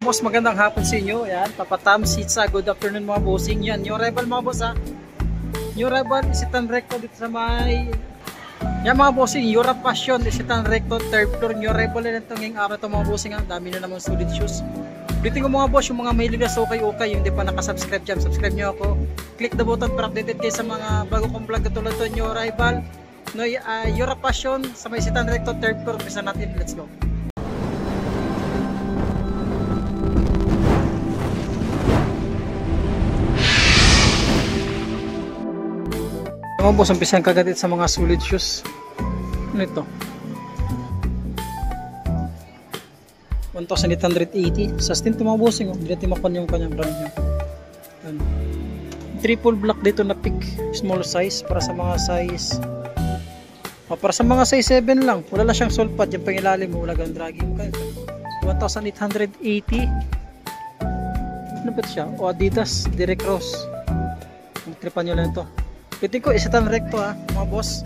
Boss, magandang hapon sa inyo. Ayan, Papatam Sitsa. Good afternoon mga bossing. Yan, new arrival mga boss ha. New arrival, isitan recto dito sa may... Yan mga bossing, Europe Passion, isitan recto, third floor. New arrival na itong ngayong araw ito mga bossing ha. Dami na naman solid shoes. Ulitin ko mga boss, yung mga mahilig na okay, yung hindi pa nakasubscribe dyan, subscribe nyo ako. Click the button para updated kayo sa mga bago kong vlog katulad ito, new arrival. No, Europe Passion, sa may isitan recto, third floor. Bisa natin, let's go. Mga boss, umpisan kagad sa mga solid shoes. Ano ito? 1,880 sa stint mga bossing. Hindi natin makuha yung kanyang brand niya. Triple black dito na pick, small size para sa mga size para sa mga size 7 lang. Wala lang siyang sole pad, yung pangilalim mo wala gang dragging. 1,880. Ano ba ito siya? O Adidas Direct Cross. Magtripan nyo lang ito. Pwede ko isitan recto ha mga boss.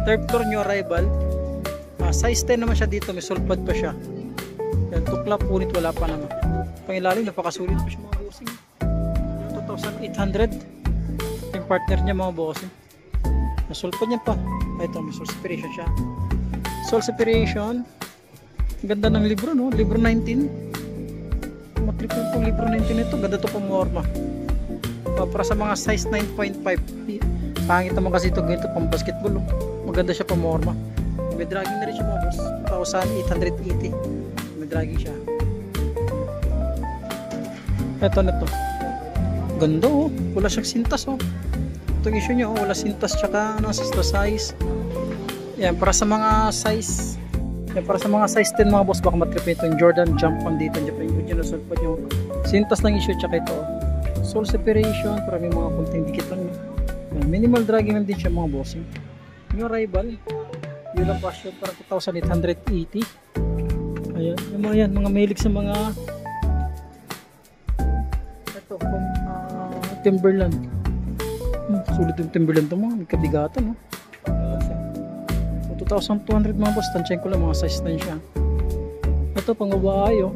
Third floor new arrival. Size 10 naman siya dito, may sole pad pa siya. Yan, tuklap, punit wala pa naman. Pangilalim, napakasulit pa siya mga bossing. 2,800. Yung partner niya mga bossing. Nasole pad niya pa. Ito, may sole separation siya. Sole separation. Ganda ng libro, no? Libro 19. Matripol po libro 19 ito. Ganda ito pamorma. Para sa mga size 9.5. Pangit naman kasi ito ganito pang basketball. Maganda siya pamorma. May dragging na rin siya mga boss. 1,880. May dragging siya. Ito na to. Ganda oh. Wala siyang sintas oh. Itong issue niya oh. Wala sintas tsaka ano, size. Yan para sa mga size. Yan para sa mga size 10 mga boss. Baka matrip ito yung Jordan Jump on dito. Yung sulpad yung sintas lang issue tsaka ito oh. Sole separation. Para may mga kunting dikit lang. Minimal dragging lang din siya mga bossing. New arrival. Europe Passion para 2,880. Ayan. Yung mga yan. Mga mahilig sa mga ito. Timberland. Sulit yung Timberland ito mga. May kabigatan. No? So, 2,200 mga boss. Tansyahin ko lang mga size 9 siya. Ito pang babae. Oh.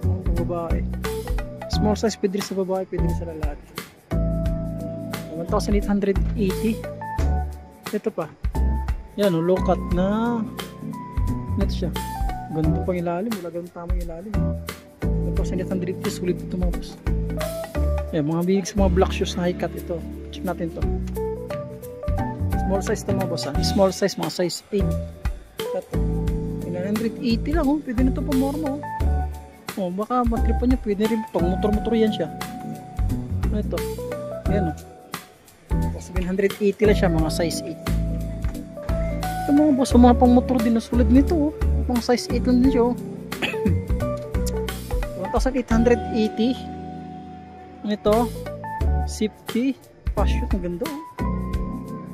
Pang babae. Small size pwede rin sa babae. Pwede rin sa lalaki. 1,880. Ito pa. Yan o, low cut na net siya. Ganda pang ilalim. Wala ganun tamang ilalim. 1,880. Sulit ito mga boss. Yan, mga big sa mga black shoes na high cut ito. Check natin to. Small size ito mga boss ha. Small size, mga size 8. Ito. 980 lang oh. Pwede na ito pamorma oh. Oh, baka matripan niya. Pwede rin pang motor-motor yan siya. Ito. Yan oh. 780 lang siya, mga size 8. Ito mga boss, mga pang motor din na sulit nito oh. Mga size 8 lang din siya oh. 1,880. Ito safety passion, ang ganda oh.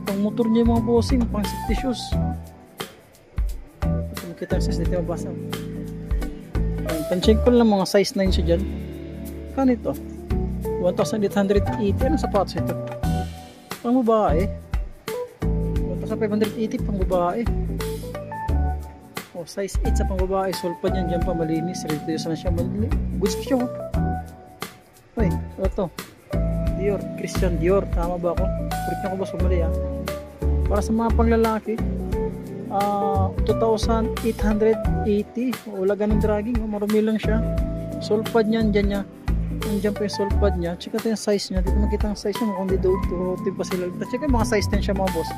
Pang motor niya mga bossing, pang safety shoes. Ito makita ang size dito mabasa. Pancheck ko lang mga size 9 siya dyan. Kanito 1,880. Anong sapatos ito? Pang babae. 1,580 pang babae. Oh, size 8 sa pang babae. Sulpad yan dyan pa malinis. Reduce na siya. Goods siya oh. Ay, ito. Dior. Christian Dior. Tama ba ako? Kulit niya ko ba sumali ha? Para sa mga panglalaki 2,880. Wala ganun dragging. Marumi lang siya. Sulpad niyan dyan niya. Nandiyan pa yung sole pad niya. Check natin yung size niya. Dito makita ang size niya. Mukhang dito pa sila. Check yung mga size 10 siya mga boss.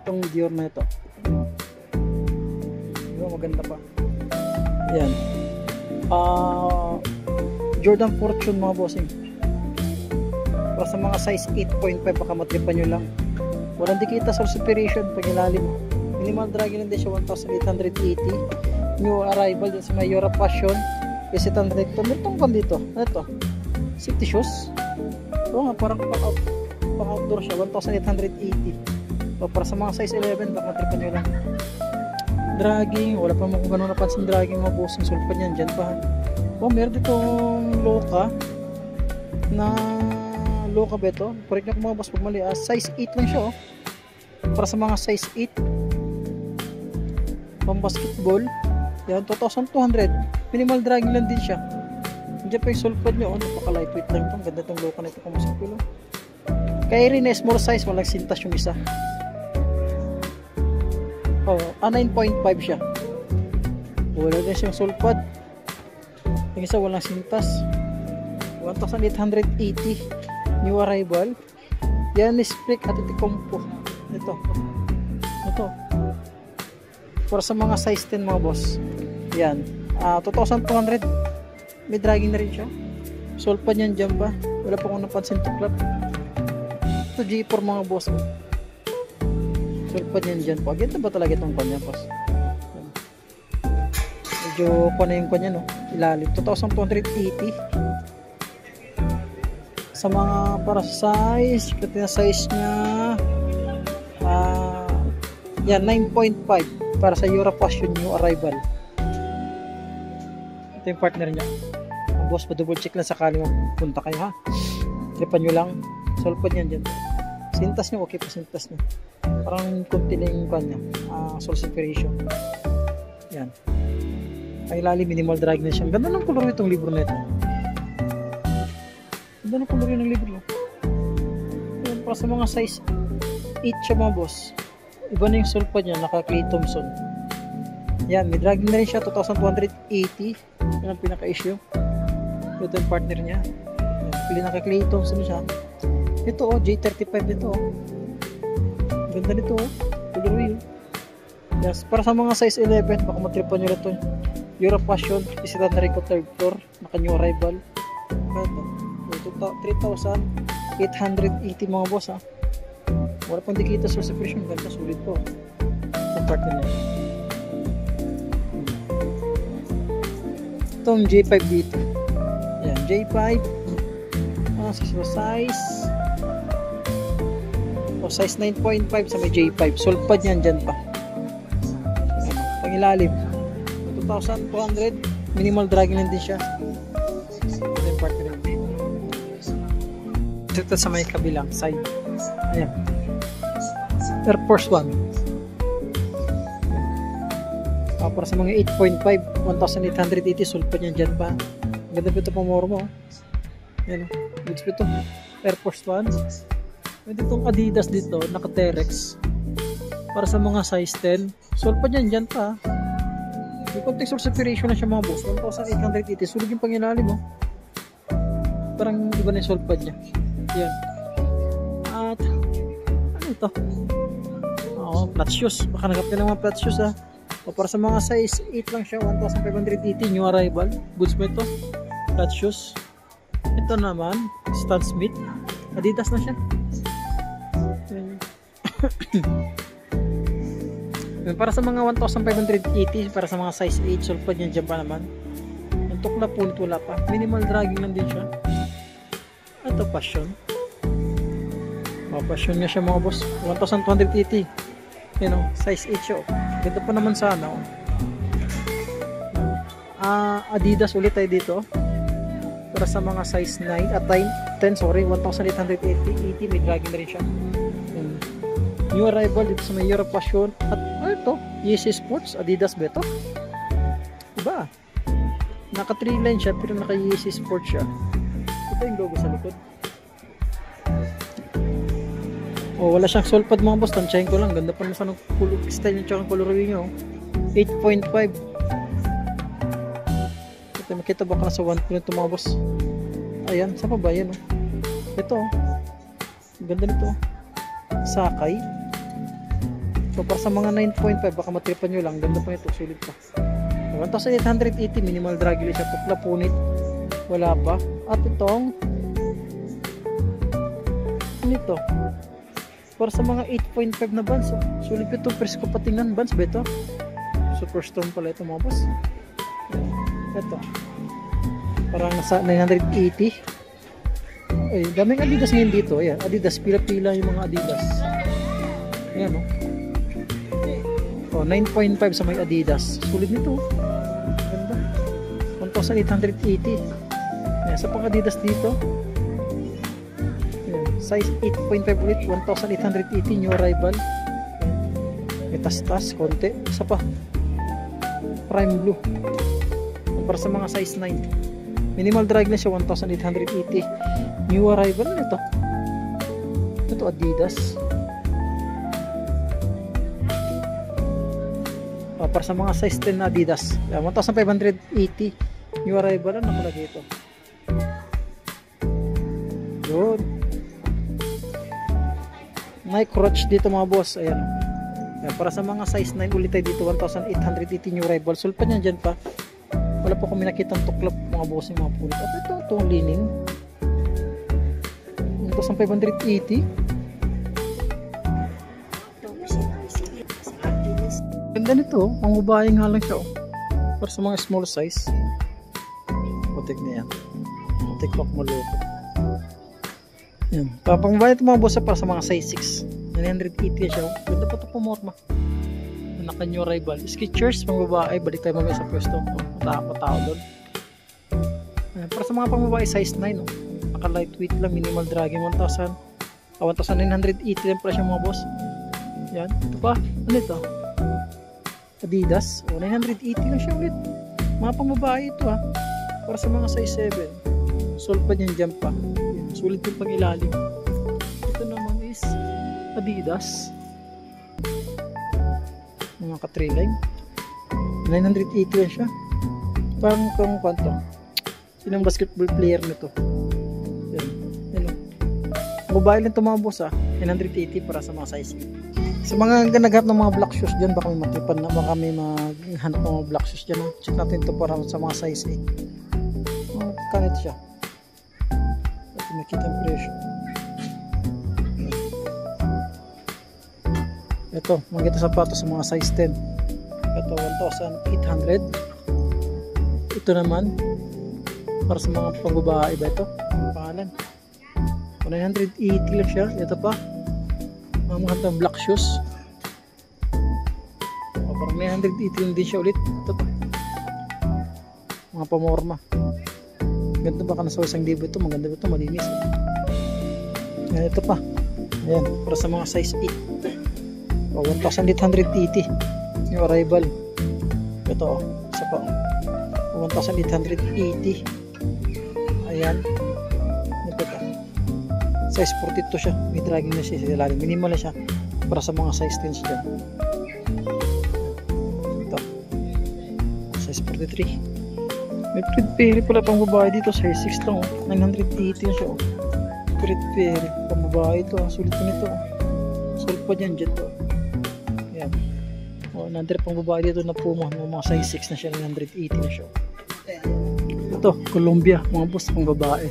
Itong Dior na ito. Diba maganda pa. Ayan. Jordan Fortune mga bossing. Para sa mga size 8.5 baka matripan nyo lang. Walang dikita sole separation pag ilalim. Minimal dragging lang din siya. 1,880. New arrival din sa may Europe Passion. Isitan recto. Meron pa dito. Ito. Safety shoes. Oo nga, parang pang outdoor siya. 1,880. So, para sa mga size 11, baka matripan nyo lang. Dragging. Wala pa mga gano'n napansin dragging mga bossing. Sulpan yan. Dyan pa. Oh, meron ditong loka. Na loka ba ito? Correct na kung mga boss pag mali. Size 8 lang siya oh. Para sa mga size 8. Pang basketball. Yan, 2,200. Minimal dragging lang din siya. Diyan pa yung sulpad nyo, napaka lightweight lang ito. Ganda itong loka na ito kung masapilo. Kay rin small size, walang sintas yung isa. 9.5 siya. Wala din siyang sulpad. Yung isa walang sintas. 1,880 new arrival. Yan is split at ito compo. Ito para sa mga size 10 mga boss. Yan 2,200. May dragging na rin siya. Sulpad yan dyan ba? Wala pa akong napansin tuklap. Ito G4 mga boss. Sulpad yan dyan pa. Ganda ba talaga itong kanya boss? Medyo pa na yung kanya no, ilalim. 2,280 sa mga para size. Kasi na size nya yan 9.5 para sa Europassion new arrival. Ito yung partner nya. Ang boss pa double check lang sakali magpunta kayo ha. Tripan nyo lang. Sulpad yan dyan. Sintas nyo okay pa sintas nyo. Parang kunti lang yung kanya soul separation. Yan. Ay lalim minimal drag na siya. Ganda ng color itong libro na ito. Ganda ng color ng libro. Yan, para sa mga size 8 siya mga boss. Iba na yung sulpad niya, naka Clay Thompson. Yan, may dragging na rin siya, 2,280. Yan ang pinaka-issue. Ito yung partner niya. Yan, naka Clay Thompson siya. Ito J35 ito Ganda nito color wheel. Yes, para sa mga size 11, baka matripan nyo na ito. Europassion, isitan na rin ko 3rd floor, naka new arrival. Ito, 3,880 mga boss ha. Wala pang dikita sa separation, ganda, sulit po ang part na niya. Itong J5 dito, yan, J5 size size 9.5 sa may J5, sulpad yan dyan pa. Pangilalim 2,200, minimal dragging lang din siya. Ito yung part na niya. Ito sa may kabilang side, ayan, Air Force 1. Para sa mga 8.5, 1,880, sulpad niyan dyan pa. Ganda po ito pang mormo. Yan o, goods po ito. Air Force 1. Pwede itong Adidas dito, naka Terex. Para sa mga size 10, sulpad niyan dyan pa. May context of separation na siya mga boss. 1,880, sulit yung pangilalim mo. Parang iba na yung sulpad niya. Yan. At, ano ito? Flat shoes, baka nagap ka ng mga flat shoes ha. Para sa mga size 8 lang siya, 1,580 new arrival. Goods mo ito, flat shoes. Ito naman Stan Smith, Adidas na siya. Para sa mga 1,580, para sa mga size 8, sulpad yan dyan pa naman. Yung tukla punit wala pa, minimal dragging lang din siya. Ito passion, passion nga siya mga boss, 1,280. Size 8 siya. Ganda pa naman sana. Adidas ulit tayo dito. Para sa mga size 9 at 10, sorry, 1,880. May dragging na rin siya. New arrival dito sa may Europassion. At ito, Yeezy Sports, Adidas ba ito? Diba? Naka 3 line siya pero naka Yeezy Sports siya. Ito yung logo sa likod. Wala siyang sulpad mga boss, tansyahin ko lang. Ganda pa naman sa style niya tsaka color wheel niya 8.5. Ito makita baka nasa 1 ito mga boss. Ayan, saan pa ba yan Ito ganda nito, Sakay. So para sa mga 9.5, baka matripan nyo lang. Ganda pa nito, sulit pa. 1,880, minimal drag siya. Tukla punit, wala pa. At itong nito para sa mga 8.5 na bands. Sulit ito, first ko patingnan bands ba ito? Superstone pala ito mga boss. Ito parang nasa 980. Ay, daming Adidas ngayon dito. Ayan, Adidas, pila-pila yung mga Adidas. Ayan 9.5 sa may Adidas. Sulit nito, ganda, 1,880. Ayan, sa pang Adidas dito, size 8.5 ulit, 1,880 new arrival. May tas-tas konti. Isa pa, prime blue para sa mga size 9. Minimal drag na siya, 1,880. New arrival na ito. Ito Adidas. Para sa mga size 10 na Adidas. 1,580. New arrival na nakalagay ito. Yun. Nike crotch dito mga boss. Ayan. Para sa mga size 9 ulit tayo dito, 1,880 new arrival. Sulpan yan dyan pa. Wala po kami nakitang tuklap mga boss yung mga punit. At ito ang lining. 1,580. Ganda nito. Ang babae nga lang siya. Para sa mga small size. Putik na yan. Putik pak maloko. Yan. Pang babae ito mga boss para sa mga size 6. 980 siya. Ganda pa ito pumorma. Naka new arrival. Skechers pang babae. Balik tayo mamaya sa pwesto. Matao doon. Para sa mga pang babae size 9. Naka lightweight lang. Minimal dragging 1,980 lang pala siya mga boss. Yan. Ito pa. Ano ito? Adidas. 980 lang siya ulit. Mga pang babae ito ha. Para sa mga size 7. Solid pa niyan dyan pa. Yan. Sulit yung pang ilalim. Ito naman is Adidas. Mga ka-3 line 980 lang siya. Parang kung kwanto sinong basketball player nito. Yan. Yan. Mobile lang ito mga boss ha. 980 para sa mga size 8. Sa mga naghanap ng mga black shoes dyan, baka may matipan na, baka may maghanap ng mga black shoes dyan ha. Check natin ito para sa mga size 8. Kanit siya. Ito nakita ang presyo. Ito, magkita sapatos sa mga size 10. Ito, 1,800. Ito naman, para sa mga pangbabae ba ito? Ang pangalan. 980 lang siya. Ito pa. Mga black shoes. Parang 980 lang din siya ulit. Ito pa. Mga pamorma. Ganda baka nasa 1,000 ito. Maganda ba ito? Malinis. Ayan, ito pa. Ayan, para sa mga size 8. 1,880 yung arrival. Ito isa pa 1,880. Ayan ito pa size 42 siya, may dragging na siya sa ilalim, minimal na siya para sa mga size 10 dyan. Ito size 43. May Fred Perry pala pang babae dito, size 6 lang 980 na siya Fred Perry pang babae ito, sulit pa nito sulit pa dyan dyan to. Nandiyan pang babae dito na Puma, mga size 6 na siya, 980 na siya. Ito, Columbia, mga boss pang babae.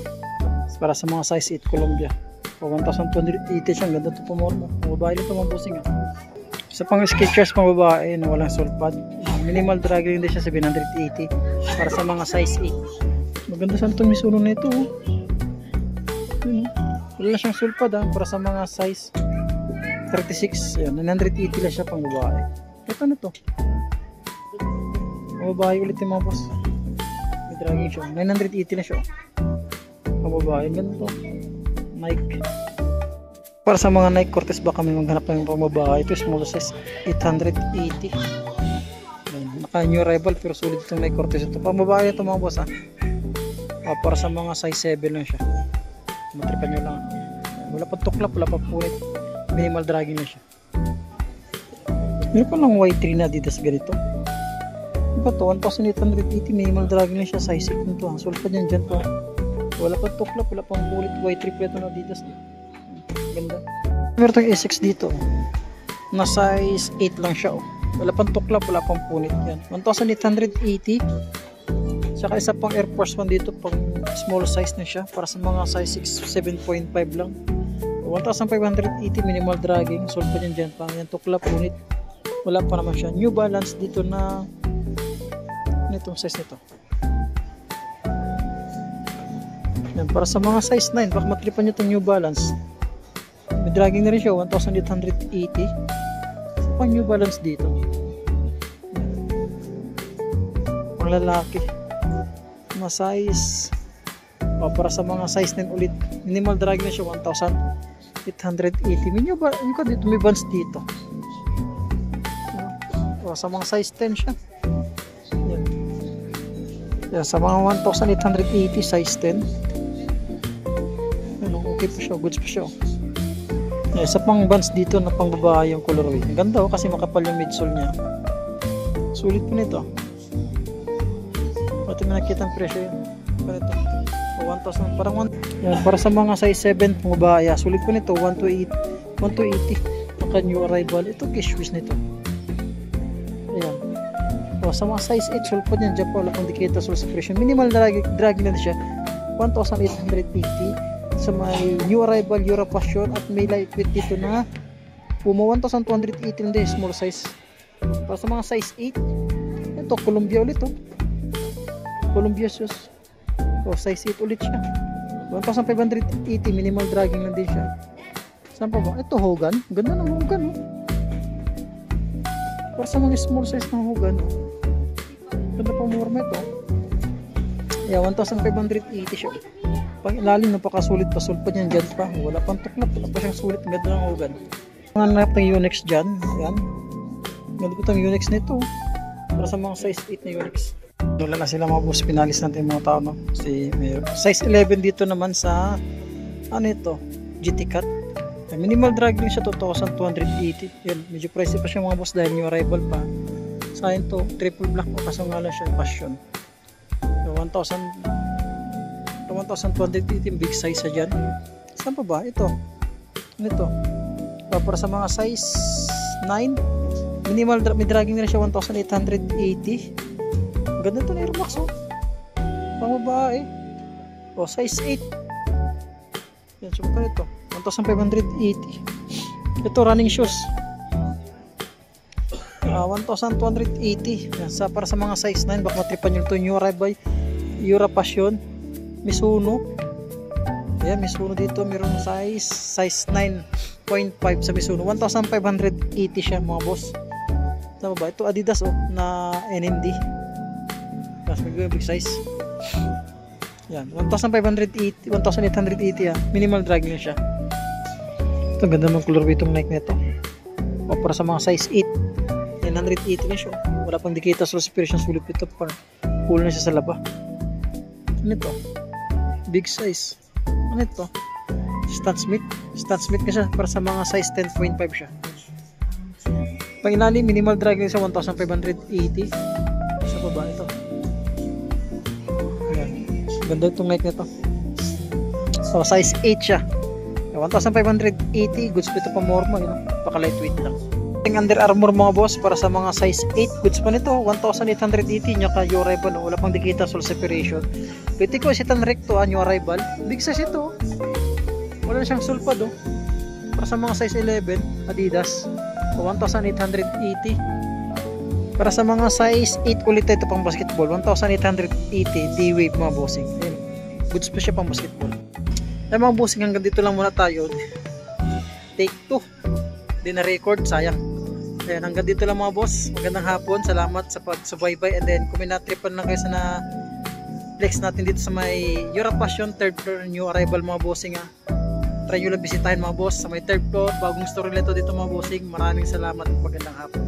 Para sa mga size 8 Columbia. 1,280 siya, ganda ito pumormo. Pang babae dito mga bossing ha. Sa pang Skechers pang babae na walang sole pad. Minimal drag din siya, 780 para sa mga size 8. Maganda sa itong misuno na ito. Wala siyang sole pad ha, para sa mga size 36. Yan, 980 lang siya pang babae. Ito na to. Mababae ulit yung mga boss. May dragging siya. 980 na siya. Mababae. Ganito. Nike. Para sa mga Nike Cortez ba kami maghanap ng pamababae. Ito small size 880. Naka new arrival pero sulit itong Nike Cortez. Ito pamababae ito mga boss ha. Para sa mga size 7 lang siya. Matripan nyo lang. Wala pa tuklap. Wala pa punit. Minimal dragging na siya. Meron pa lang Y3 na Adidas ganito. Ano ba ito? 1,880 minimal dragging na siya. Size 6 nito. Ang sulit pa dyan dyan po. Wala pa tuklap. Wala pang bulit. Y3 pa ito na Adidas. Ganda. Meron itong Essex dito. Na size 8 lang siya. Wala pang tuklap. Wala pang punit. Yan. 1,880. Saka isa pang Air Force 1 dito. Pang small size na siya. Para sa mga size 6, 7.5 lang. 1,580 minimal dragging. Sulit pa dyan dyan. Pang yan tuklap. Punit. Wala pa naman siya. New Balance dito na nitong size nito. Yan, para sa mga size 9, baka matripan nyo itong New Balance. May dragging na rin siya, 1,880. Isa pang New Balance dito. Pang lalaki. Mga size. Para sa mga size 9 ulit. Minimal dragging na siya, 1,880. May New Balance dito, may bands dito. Sa mga size 10 siya. Yan. Yan, sa mga 1,880 size 10. Ano, okay pa siya, goods pa siya. Yan, isa pang bands dito na pang babae yung colorway. Ang ganda kasi makapal yung midsole niya. Sulit po nito. Pati mo nakita ang presyo yun. Ganito. 1,000 parang 1. Yan, para sa mga size 7 pang babae. Sulit po nito 1,280. Naka new arrival. Ito cash wish nito. Ayan. O, sa mga size 8 sulpot yan dyan po. Wala pang dikita sul sa presyo. Minimal drag na siya. 1,880. Sa may new arrival Euro Passion at may lightweight dito na Puma 1,280 din small size. Para sa mga size 8 ito Columbia ulit Columbia shoes. Size 8 ulit siya. 1,580 minimal dragging lang din siya. Saan pa ba? Ito Hogan. Ganda ng Hogan para sa mga small size ng Hogan ganda pa morma ito. Yeah, 1,580 siya. Pang ilalim napakasulit pa sulpad yan dyan pa. Wala pang tuklap. Wala pa siyang sulit. Ganda ng Hogan. Mga nanap ng Yonex dyan. Ayan. Ganda po itong Yonex nito. Para sa mga size 8 na Yonex. Wala na sila mga boss. Pinalis natin yung mga tao. No? Size 11 dito naman sa ano ito? GT Cut. Minimal drag din siya 2,280. Yan. Medyo pricey pa siya mga boss dahil new arrival pa. Sa akin to triple black po. Kaso nga lang siya passion. So, 1,280 big size sa dyan. Saan pa ba? Ito. Ano ito? Para sa mga size 9 minimal may dragging na siya 1,880. Ganda ito na Air Max pang babae. Size 8. Yan, so magkano ito? 1,580. Ito running shoes 1,280. Yan, para sa mga size 9 baka matripan nyo ito. New arrival Euro Passion Mizuno. Ayan, Mizuno dito meron size 9.5 sa Mizuno. 1,580 siya mga boss. Tama ba? Ito Adidas na NMD. Mas may big size. Yan, 1,580, 1,880 minimal drag niya siya. Ito ganda ng color itong Nike nito. Para sa mga size 8. 980 na siya. Wala pang dikita sa suspension sulit ito. Cool na siya sa laba. Ano ito? Big size. Ano ito? Stan Smith ka siya para sa mga size 10.5 siya. Pang ilalim minimal drag din sa 1,580. Sa baba ito. Ayan. Ganda itong Nike nito. Size 8 siya. 1,580 goods pa ito pa morma. Baka lightweight lang. Under Armour mga boss para sa mga size 8 goods pa nito 1,880 nya ka new arrival wala pang dikita sol separation. Pwede ko isitan recto new arrival big size ito wala siyang sulpad para sa mga size 11 Adidas 1,880. Para sa mga size 8 ulit ito pang basketball 1,880 D-Wave mga bossing. Ayan. Goods pa siya pang basketball. Ay mga bossing hanggang dito lang muna tayo. Take 2 di na record sayang. Ayan, hanggang dito lang mga boss. Magandang hapon. Salamat sa pagsubaybay. And then, kung may natripan lang kayo sa na flex natin dito sa may Euro Passion 3rd floor new arrival mga bossing try nyo lang bisitahin mga boss sa may 3rd floor. Bagong store nito dito mga bossing. Maraming salamat. Magandang hapon.